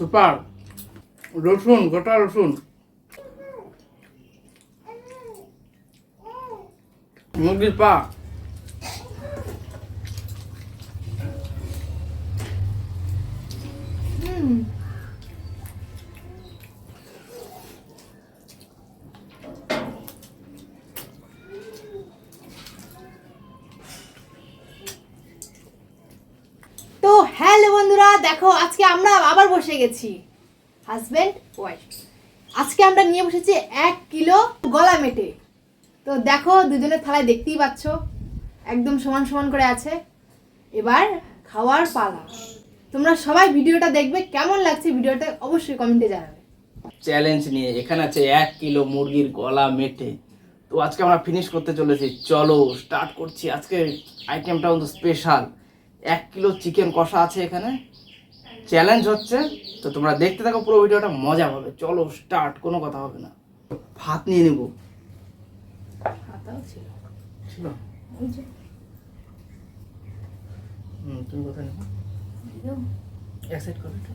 Super. রসুন, গোটা রসুন, মুরগির পা, তো হ্যালো বন্ধুরা, দেখো আজকে আমরা আবার বসে গেছি হাজবেন্ড ওয়াইফ। আজকে আমরা নিয়ে বসেছি 1 কিলো গলা মেটে। তো দেখো দুজনের থালায় দেখতেই পাচ্ছ একদম সমান সমান করে আছে। এবার খাওয়ার পালা। তোমরা সবাই ভিডিওটা দেখবে, কেমন লাগছে ভিডিওটা অবশ্যই কমেন্টে জানাবে। চ্যালেঞ্জ নিয়ে এখানে আছে 1 কিলো মুরগির গলা মেটে। তো আজকে আমরা ফিনিশ করতে চলেছি, চলো স্টার্ট করছি। আজকে আইটেমটা কিন্তু স্পেশাল। 1 কিলো চিকেন কষা আছে এখানে, চ্যালেঞ্জ হচ্ছে। তো তোমরা দেখতে থাকো, পুরো ভিডিওটা মজা হবে। চলো স্টার্ট, কোনো কথা হবে না। ভাত নিয়ে নেব। ছিল তুমি কোথায় নেবো? এক সাইড করো একটু।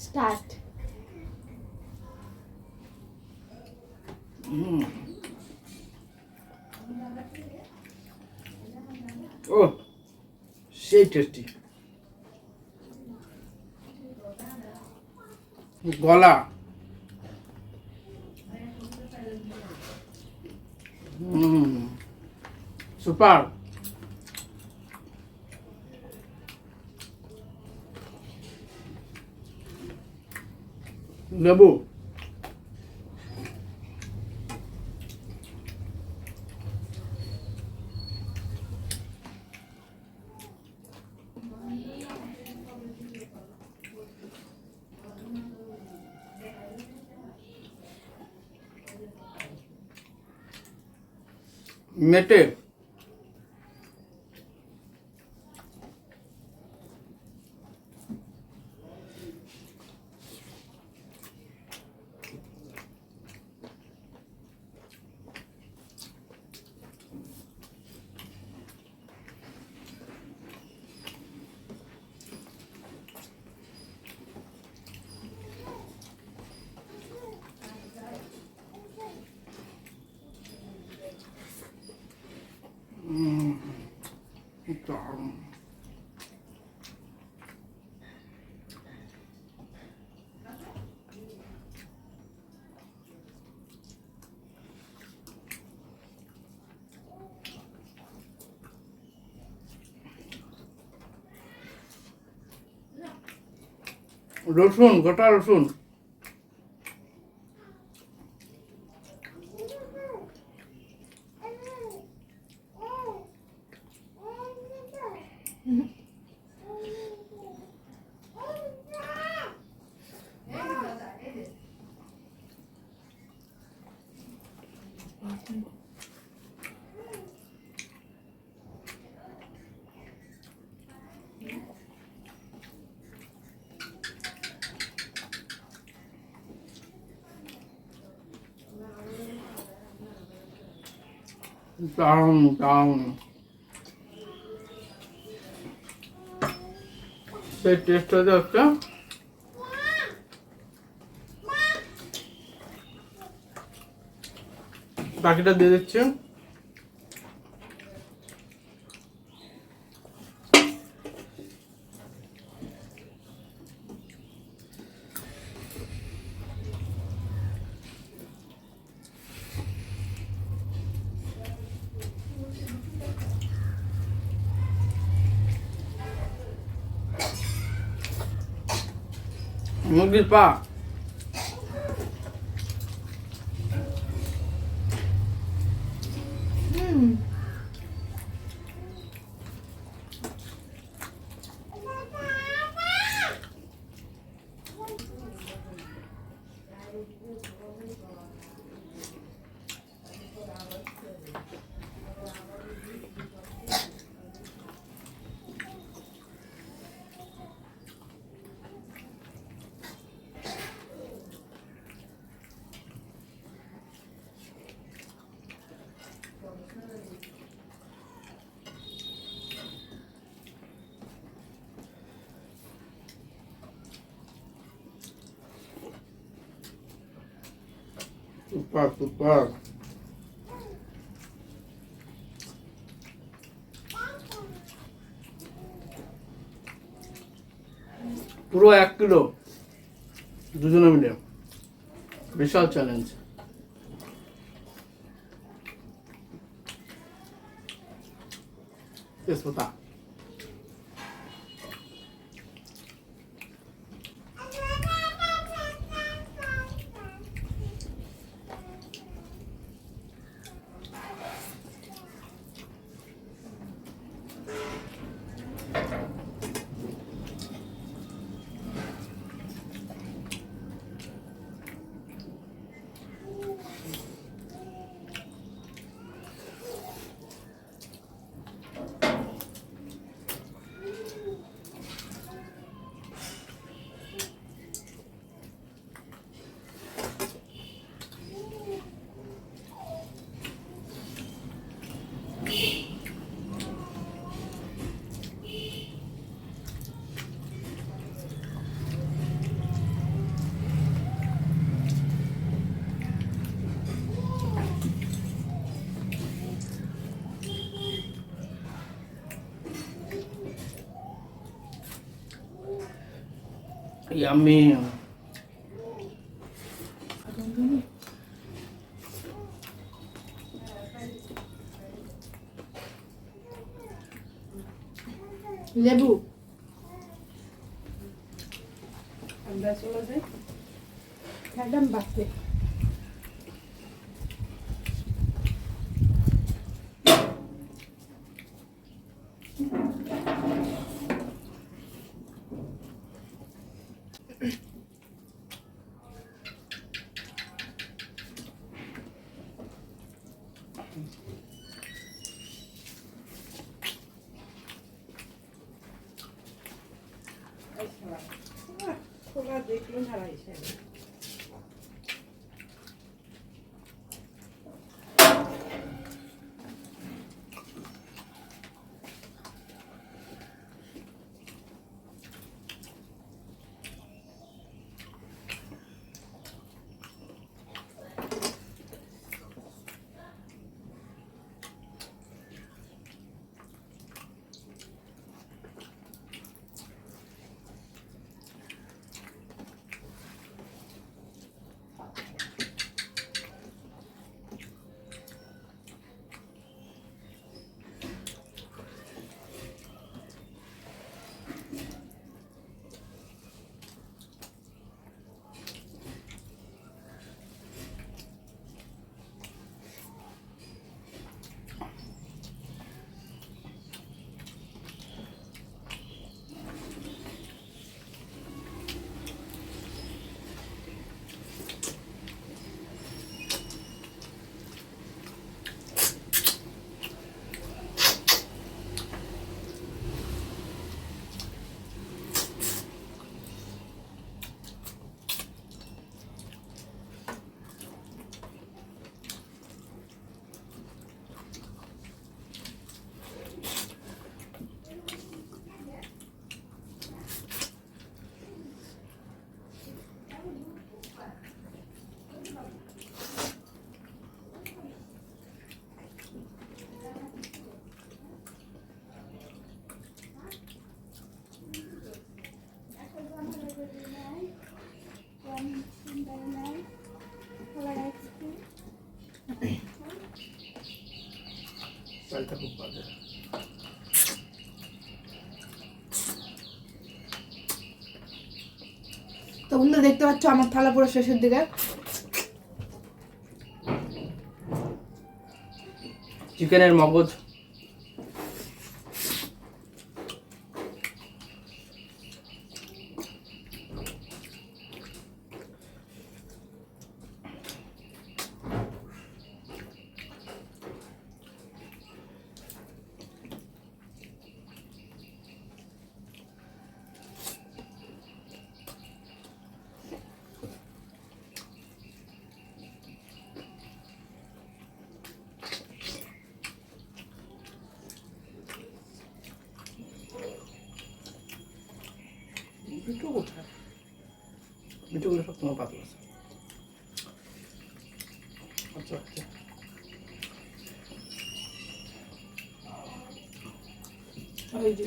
স্টার্ট। ও সেই টেস্টি। গলা, সুপার। লেবু, মেটে, রসুন, গোটা রসুন, দারুণ দারুণ। সেই টেস্ট হচ্ছে বাকিটা দিয়ে দিচ্ছি। মুরগির পা, সুপার সুপার। পুরো 1 কিলো দুজনে মিলে, বিশাল চ্যালেঞ্জ। তেজপাতা, ইয়াম্মি। লেবু আমরা চলে যাই একদম বাড়তে। খোলা দেখলো হারা হিসেবে চালটা খুব বাজে। তো বন্ধুরা দেখতে পাচ্ছ আমার থালা পুরো শেষের দিকে। চিকেনের মগজ, মিঠু কোথায়? মিঠুগুলো সব তোমার পাতলা আছে। আচ্ছা আচ্ছা এই যে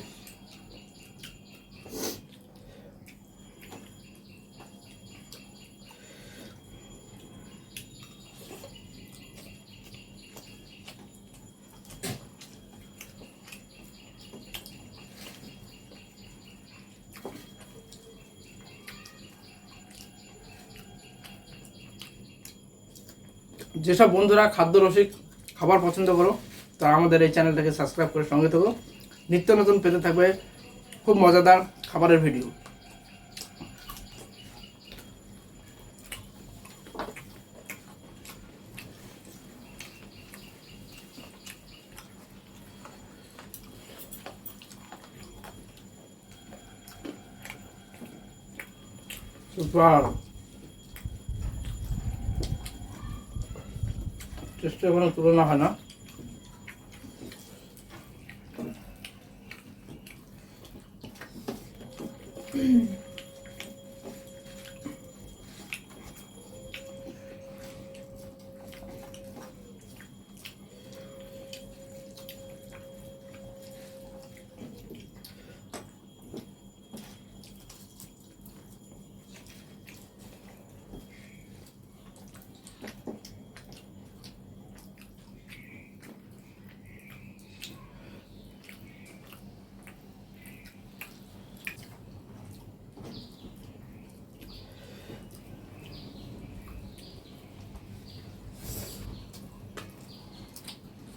যেসব বন্ধুরা খাদ্য রসিক খাবার পছন্দ করো তারা আমাদের এই চ্যানেলটাকে সাবস্ক্রাইব করে সঙ্গে থাকো। নিত্য নতুন পেতে থাকবে খুব মজাদার খাবারের ভিডিও। সুপার, চেষ্টা কোনো তুলনা হয় না।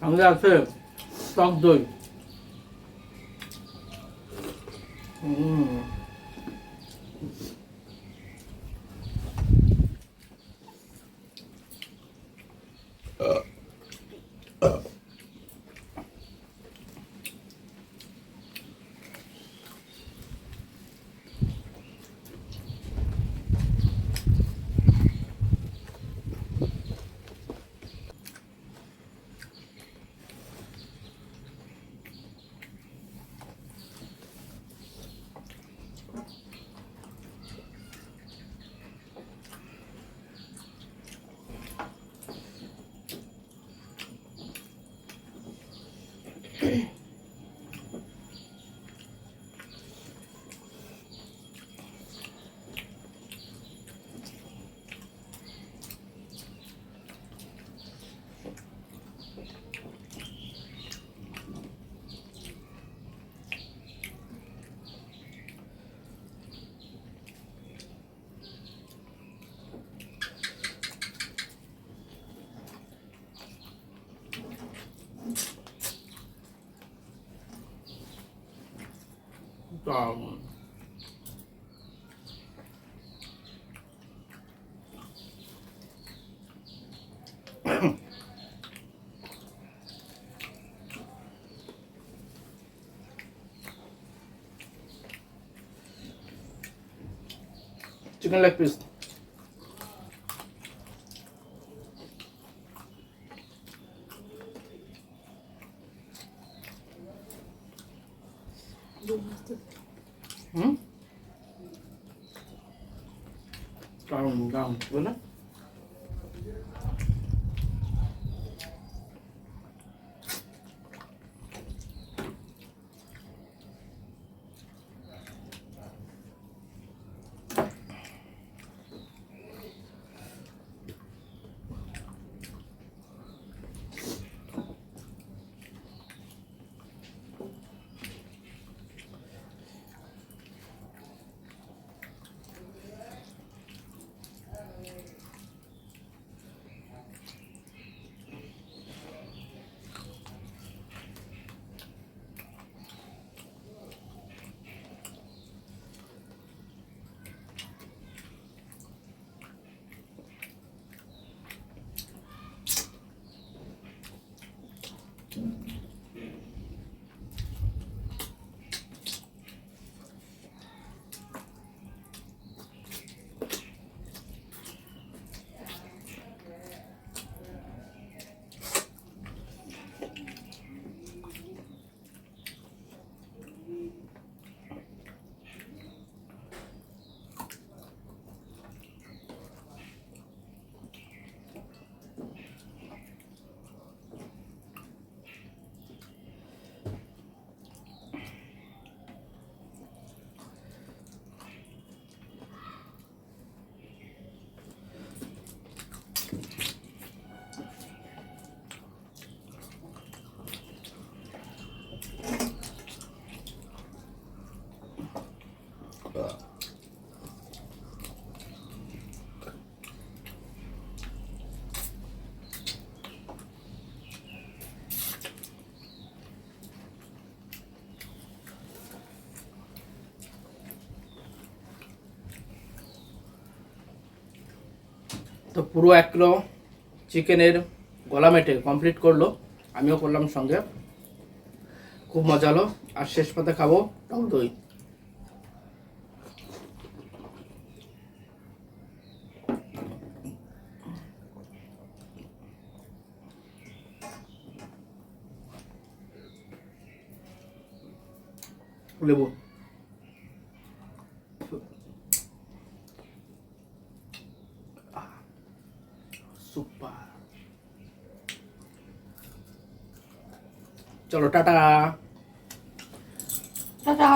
সঙ্গে আছে টক দই। Chicken leg piece. দাম বলে তো পুরো 1 কিলো চিকেনের গলা মেটে কমপ্লিট করলো, আমিও করলাম সঙ্গে। খুব মজা হলো। আর শেষ পাতে খাবো টক দই। লেবু। সুপার। চলো টাটা। টাটা।